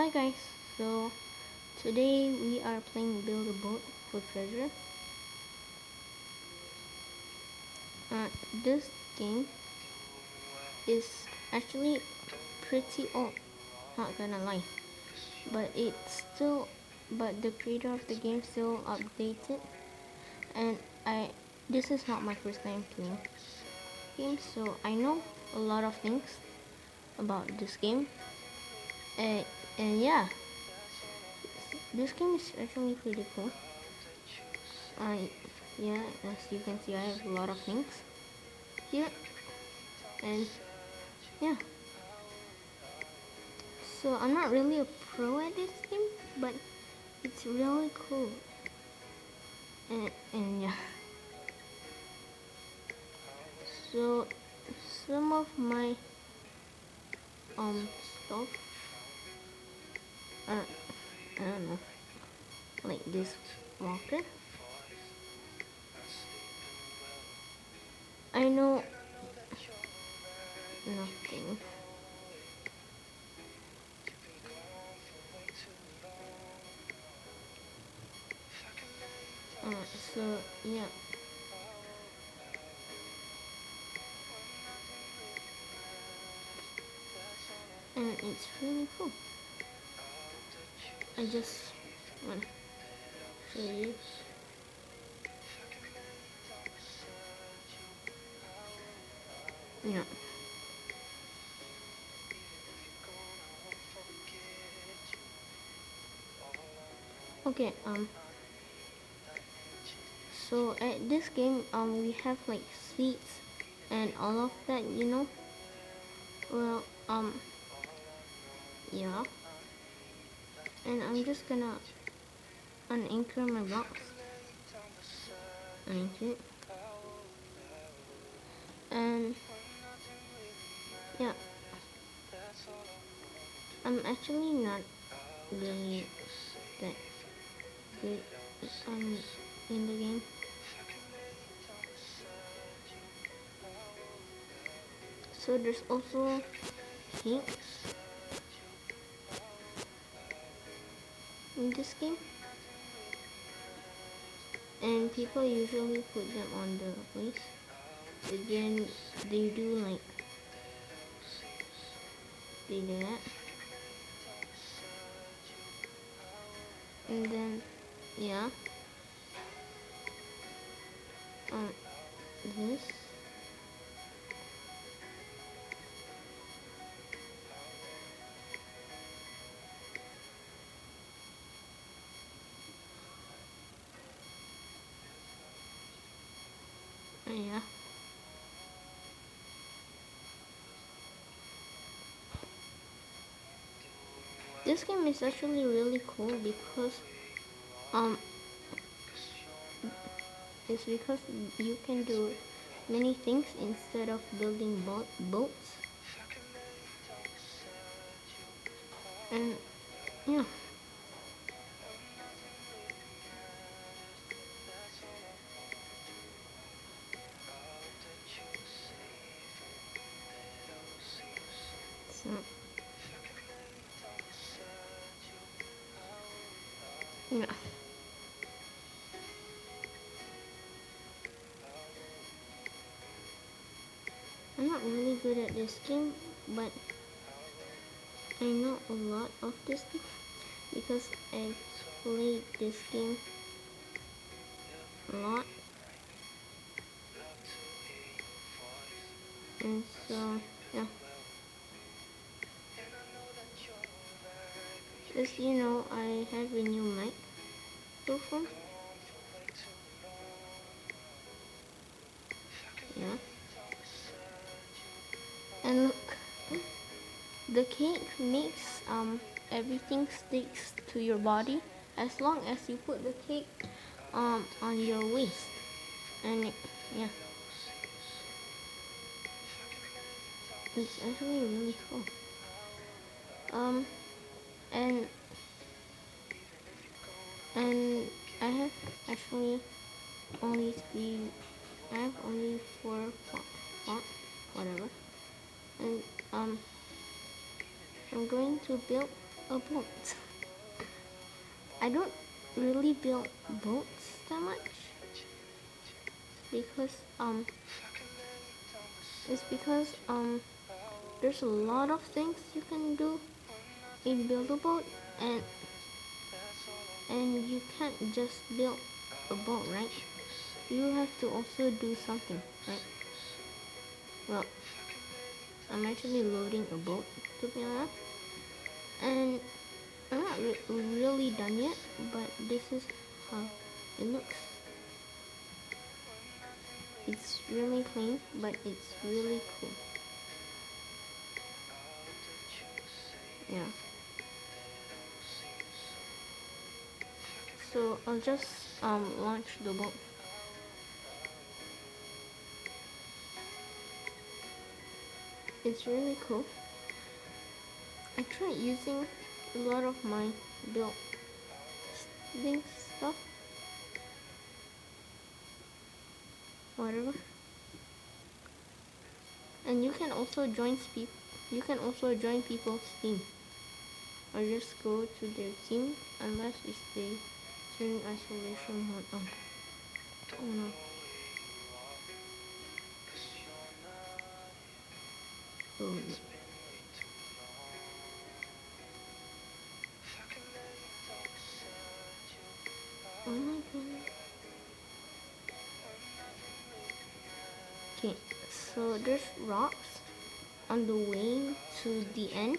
Hi guys, so today we are playing Build a Boat for Treasure. This game is actually pretty old, not gonna lie, but the creator of the game still updates it, and this is not my first time playing games, so I know a lot of things about this game, and, and yeah, this game is actually pretty cool. I yeah, as you can see, I have a lot of things here, and yeah. So I'm not really a pro at this game, but it's really cool. And yeah. So some of my stuff are, I don't know, like this walker. I know nothing. So yeah, and it's really cool. I just wanna show you. Yeah. Okay. So at this game, we have like seats and all of that. Well, yeah. And I'm just gonna unanchor my box. Unanchor it. And yeah, I'm actually not really that good um, in the game. So there's also hints in this game, and people usually put them on the waist. Again, they do like they do that, and then yeah, um, this. Yeah. This game is actually really cool because um it's because you can do many things instead of building boats, and yeah. So yeah, I'm not really good at this game, but I know a lot of this game because I played this game a lot, and so yeah. As you know, I have a new microphone. Yeah, and look, the cake makes everything sticks to your body as long as you put the cake on your waist, and yeah, it's actually really cool. Um, and and I have actually only three. I have only four pot, whatever, and I'm going to build. a boat. I don't really build boats that much because it's because there's a lot of things you can do in build a boat, and you can't just build a boat, right? You have to also do something, right? Well, I'm actually loading a boat, to be honest, and I'm not really done yet, but this is how it looks. It's really clean, but it's really cool. Yeah. So I'll just launch the boat. It's really cool. I tried using a lot of my built things stuff, whatever. And you can also join people's team, or just go to their team unless you stay during isolation mode. Oh no. Oh no. Oh my god. Okay, so there's rocks on the way to the end.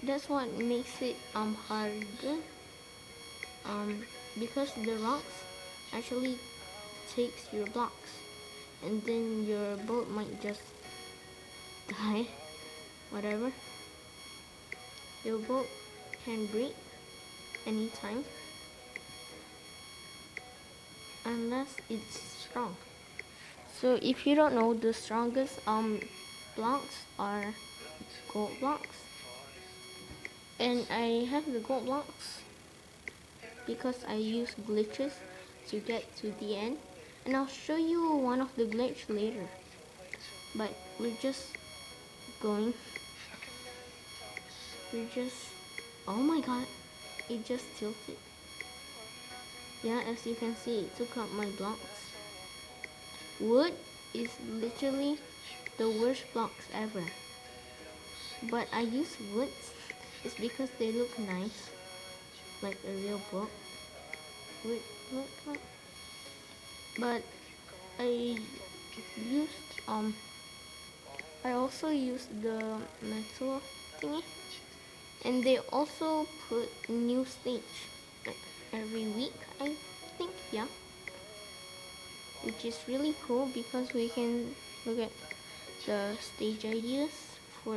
That's what makes it harder. Because the rocks actually takes your blocks, and then your boat might just die. Whatever. Your boat can break anytime unless it's strong. So if you don't know, the strongest blocks are gold blocks, and I have the gold blocks because I use glitches to get to the end, and I'll show you one of the glitch later. But we're just going. Oh my god, it just tilted. Yeah, as you can see, it took out my blocks. Wood is literally the worst blocks ever. But I use woods. It's because they look nice, like a real book. Wait, what? But I used I also used the metal thingy, and they also put new stage like every week, I think. Yeah, which is really cool because we can look at the stage ideas for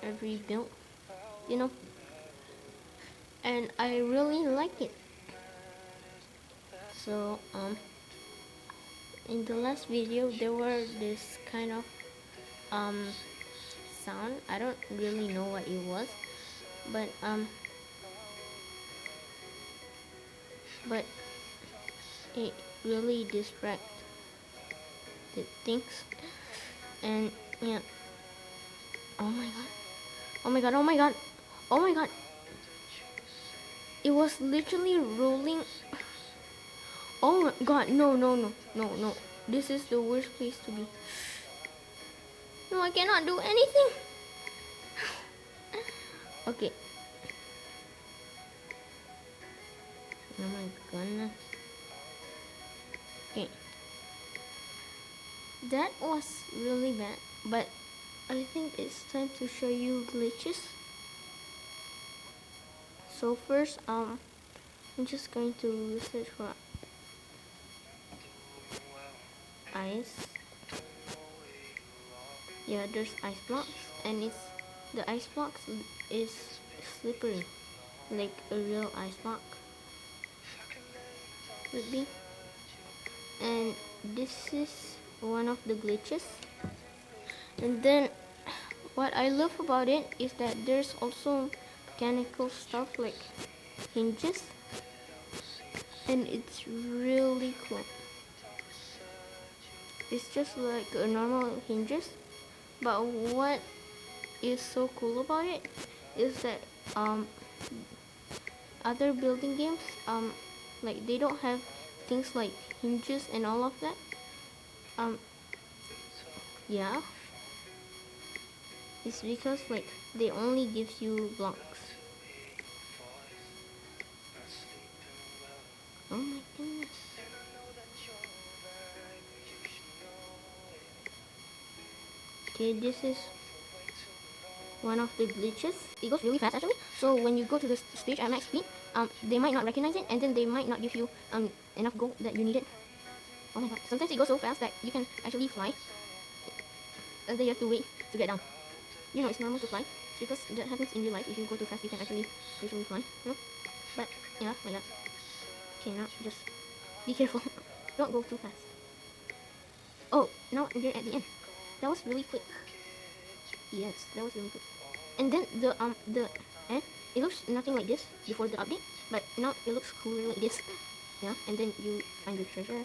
every build, you know, and I really like it. So in the last video there were this kind of sound. I don't really know what it was, but it really distracted things. And yeah, oh my god, oh my god, oh my god, oh my god, it was literally rolling. Oh my god, no, this is the worst place to be. No, I cannot do anything. Okay. Oh my goodness. Okay. That was really bad, but I think it's time to show you glitches. So first, I'm just going to search for ice. Yeah, there's ice blocks, and the ice blocks is slippery, like a real ice block would be. And this is one of the glitches. And then what I love about it is that there's also mechanical stuff like hinges, and it's really cool. It's just like a normal hinges, but what is so cool about it is that other building games like they don't have things like hinges and all of that. um yeah, it's because like they only give you blocks. Oh my goodness. Okay, this is one of the glitches. It goes really fast actually. So when you go to the stage at max speed, they might not recognize it, and then they might not give you enough gold that you needed. Oh my god! Sometimes it goes so fast that you can actually fly, and then you have to wait to get down. You know, it's normal to fly because that happens in real life. If you go too fast, you can actually literally fly. You know? But yeah, like that. Okay, now just be careful. Don't go too fast. Oh, now we're at the end. That was really quick. Yes, that was really quick. And then the end, it looks nothing like this before the update, but now it looks cooler like this. Yeah, and then you find the treasure.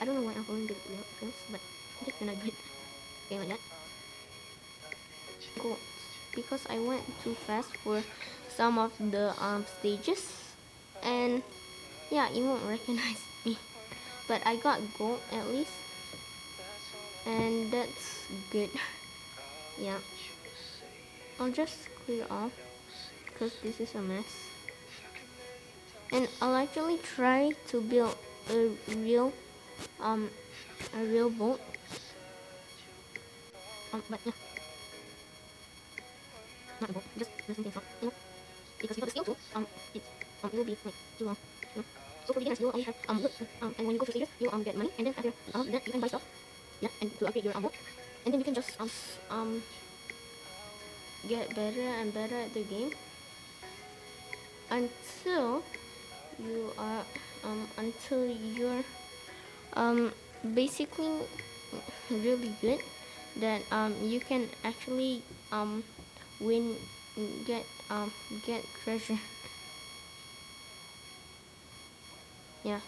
I don't know why I'm following the films, but I think they're not good. Okay, like that. Cool. Because I went too fast for some of the stages, and yeah, it won't recognize me. But I got gold at least, and that's good. Yeah, I'll just clear off because this is a mess. And I'll actually try to build a real um boat. But yeah, not a boat, just something small, you know. Because without the steel tool, it will be like too long, you know. So for beginners, you'll only have wood, and when you go through stages, you'll get money, and then after that you can buy stuff, yeah, and to upgrade your boat, and then you can just get better and better at the game until you are until you're basically really good that you can actually win get get treasure. Yeah,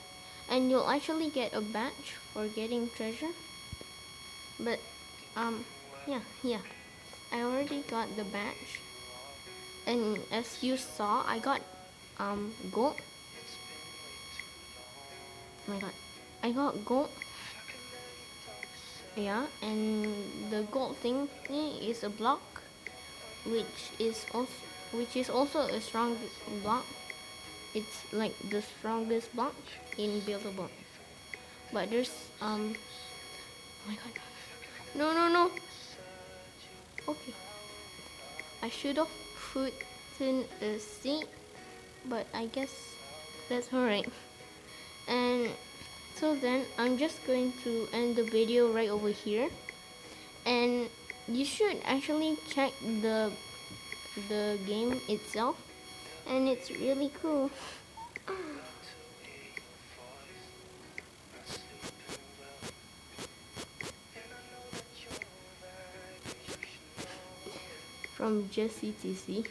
and you'll actually get a badge for getting treasure. But yeah, I already got the badge, and as you saw, I got gold. Oh my god, I got gold. Yeah, and the gold thing is a block, which is also a strong block. It's like the strongest block in buildable. But there's oh my god, no. Okay, I should have put in a seat, but I guess that's alright. And so then I'm just going to end the video right over here, and you should actually check the game itself, and it's really cool. From Jesse TC.